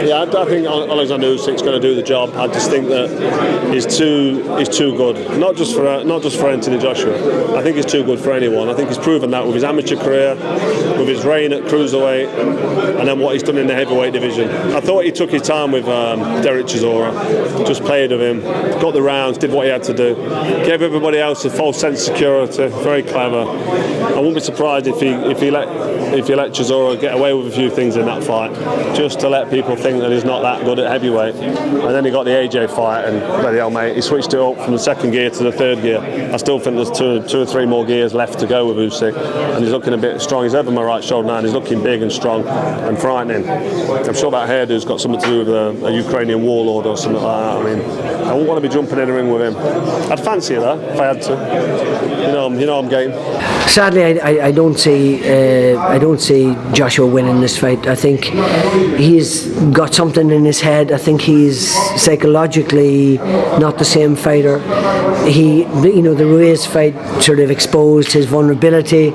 Yeah, I think Oleksandr Usyk's going to do the job. I just think that he's too good. Not just for Anthony Joshua. I think he's too good for anyone. I think he's proven that with his amateur career, with his reign at cruiserweight, and then what he's done in the heavyweight division. I thought he took his time with Derek Chisora. Just played with him, got the rounds, did what he had to do, gave everybody else a false sense of security. Very clever. I wouldn't be surprised if he let Chisora get away with a few things in that fight, just to let people think that he's not that good at heavyweight. And then he got the AJ fight, and bloody hell, mate, he switched it up from the second gear to the third gear. I still think there's two or three more gears left to go with Usyk, and he's looking a bit strong. He's over my right shoulder now, and he's looking big and strong and frightening. I'm sure that hairdo's got something to do with a Ukrainian warlord or something like that. I mean, I wouldn't want to be jumping in the ring with him. I'd fancy it though, if I had to. You know I'm game. Sadly, I don't see Joshua winning this fight. I think he's got something in his head. I think he's psychologically not the same fighter. The Ruiz fight sort of exposed his vulnerability.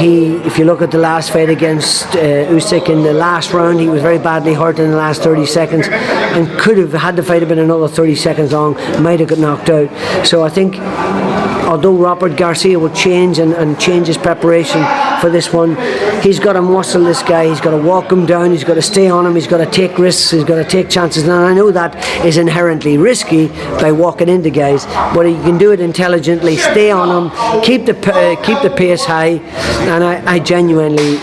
If you look at the last fight against Usyk, in the last round, he was very badly hurt in the last 30 seconds, and could have had the fight have been another 30 seconds long, might have got knocked out. So I think, although Robert Garcia will change and change his preparation for this one, he's got to muscle this guy. He's got to walk him down. He's got to stay on him. He's got to take risks. He's got to take chances. And I know that is inherently risky by walking into guys, but he can do it intelligently. Stay on him. Keep the pace high. And I genuinely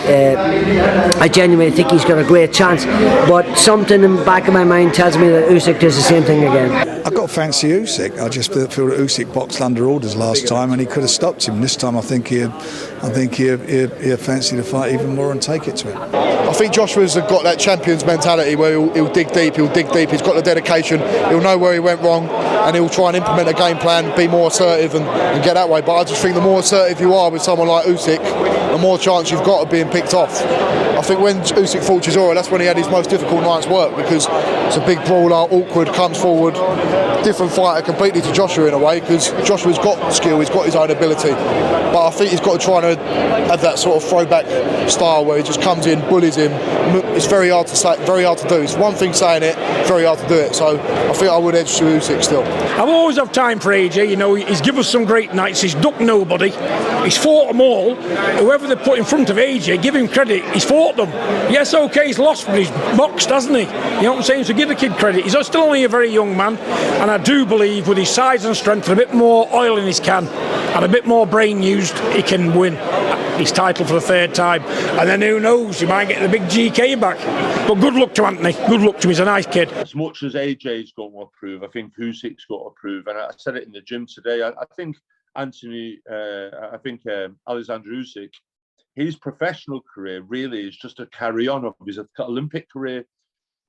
think he's got a great chance. But something in the back of my mind tells me that Usyk does the same thing again. I've got to fancy Usyk. I just feel that Usyk boxed under orders last time, and he could have stopped him. This time, I think he'll fancy the fight even more and take it to him. I think Joshua's got that champion's mentality where he'll dig deep. He's got the dedication. He'll know where he went wrong, and he'll try and implement a game plan, be more assertive, and get that way. But I just think the more assertive you are with someone like Usyk, the more chance you've got of being picked off. I think when Usyk fought Chisora, that's when he had his most difficult night's work, because it's a big brawler, awkward, comes forward, different fighter completely to Joshua in a way, because Joshua's got skill, he's got his own ability, but I think he's got to try and have that sort of throwback style where he just comes in, bullies him. It's very hard to say, very hard to do. It's one thing saying it, very hard to do it. So I think I would edge to Usyk still. I'll always have time for AJ. You know, he's given us some great nights. He's ducked nobody. He's fought them all. Whoever they put in front of AJ, give him credit. He's fought them. Yes, okay, he's lost, but he's boxed, hasn't he? You know what I'm saying? So give the kid credit. He's still only a very young man, and I do believe with his size and strength and a bit more oil in his can and a bit more brain used, he can win his title for the third time. And then who knows, he might get the big GK back. But good luck to Anthony. Good luck to him. He's a nice kid. As much as AJ's got to prove, I think Usyk's got to prove. And I said it in the gym today. I think Oleksandr Usyk, his professional career really is just a carry-on of his Olympic career.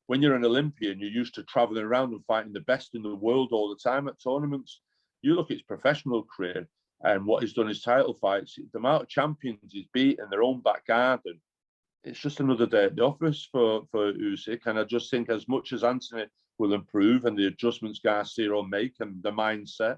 When you're an Olympian, you're used to traveling around and fighting the best in the world all the time at tournaments. You look at his professional career and what he's done in his title fights, the amount of champions he's beat in their own back garden, it's just another day at the office for Usyk. And I just think as much as Anthony will improve and the adjustments Garcia will make and the mindset,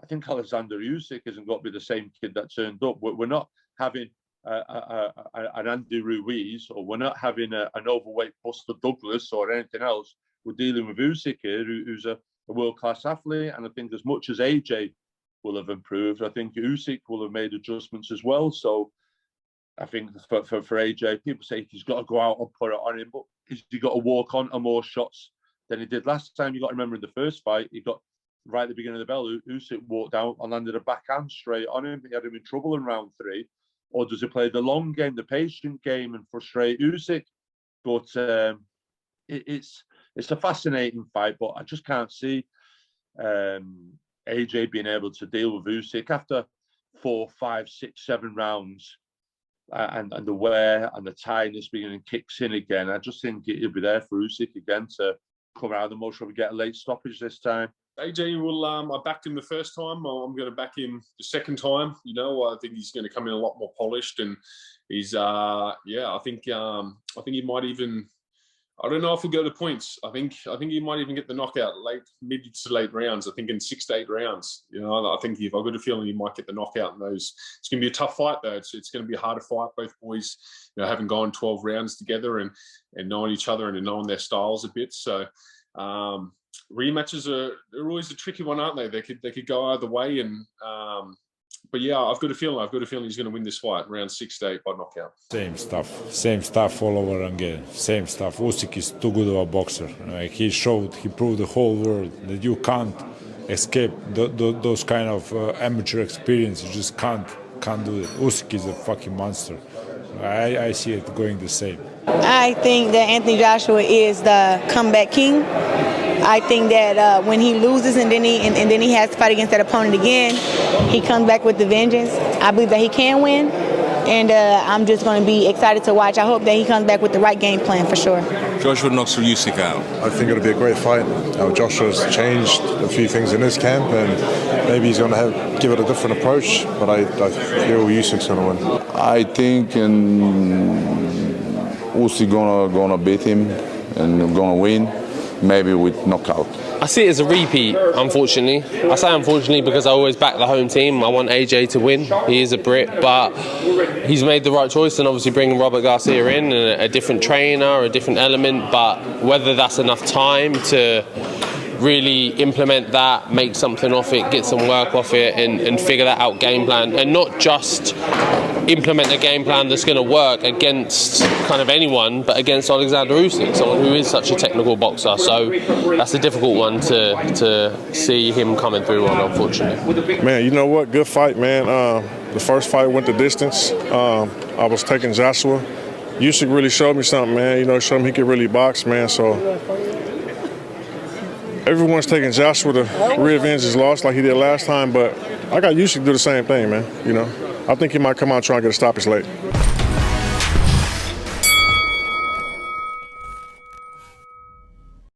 I think Oleksandr Usyk isn't got to be the same kid that turned up. We're not having an Andy Ruiz, or we're not having an overweight Buster Douglas or anything else. We're dealing with Usyk here, who's a world-class athlete. And I think as much as AJ will have improved, I think Usyk will have made adjustments as well. So I think for AJ, people say he's got to go out and put it on him, but he's got to walk on to more shots than he did last time. You got to remember in the first fight, he got right at the beginning of the bell, Usyk walked out and landed a backhand straight on him. He had him in trouble in round 3. Or does he play the long game, the patient game, and frustrate Usyk? But it's a fascinating fight, but I just can't see AJ being able to deal with Usyk after 4, 5, 6, 7 rounds, and the wear and the tiredness beginning kicks in again. I just think he'll be there for Usyk again to come out. I'm not sure we get a late stoppage this time. AJ will. I backed him the first time. I'm going to back him the second time. You know, I think he's going to come in a lot more polished, and he's. I think he might even. I don't know if we'll go to points. I think he might even get the knockout mid to late rounds. I think in 6 to 8 rounds. You know, I think I've got a feeling he might get the knockout in those. It's going to be a tough fight though. It's going to be a harder fight. Both boys, you know, having gone 12 rounds together and knowing each other and knowing their styles a bit. So rematches they're always a tricky one, aren't they? They could go either way. And but yeah, I've got a feeling he's going to win this fight round 6 to 8 by knockout. Same stuff all over again. Same stuff. Usyk is too good of a boxer. He proved the whole world that you can't escape those kind of amateur experience. You just can't do it. Usyk is a fucking monster. I see it going the same. I think that Anthony Joshua is the comeback king. I think that when he loses and then he has to fight against that opponent again, he comes back with the vengeance. I believe that he can win, and I'm just going to be excited to watch. I hope that he comes back with the right game plan for sure. Joshua knocks Usyk out. I think it'll be a great fight. Joshua's changed a few things in his camp, and maybe he's going to give it a different approach. But I feel Usyk's going to win. I think Usyk gonna beat him and gonna win. Maybe with knockout. I see it as a repeat, unfortunately. I say unfortunately because I always back the home team. I want AJ to win. He is a Brit, but he's made the right choice and obviously bringing Robert Garcia in, a different trainer, a different element, but whether that's enough time to really implement that, make something off it, get some work off it and figure that out game plan, and not just implement a game plan that's going to work against kind of anyone, but against Oleksandr Usyk, someone who is such a technical boxer. So that's a difficult one to see him coming through on, unfortunately. Man, you know what? Good fight, man. The first fight went the distance. I was taking Joshua. Usyk really showed me something, man. You know, showed him he could really box, man. So everyone's taking Joshua to revenge his loss like he did last time, but I got Usyk to do the same thing, man. You know, I think he might come out trying to get a stoppage late.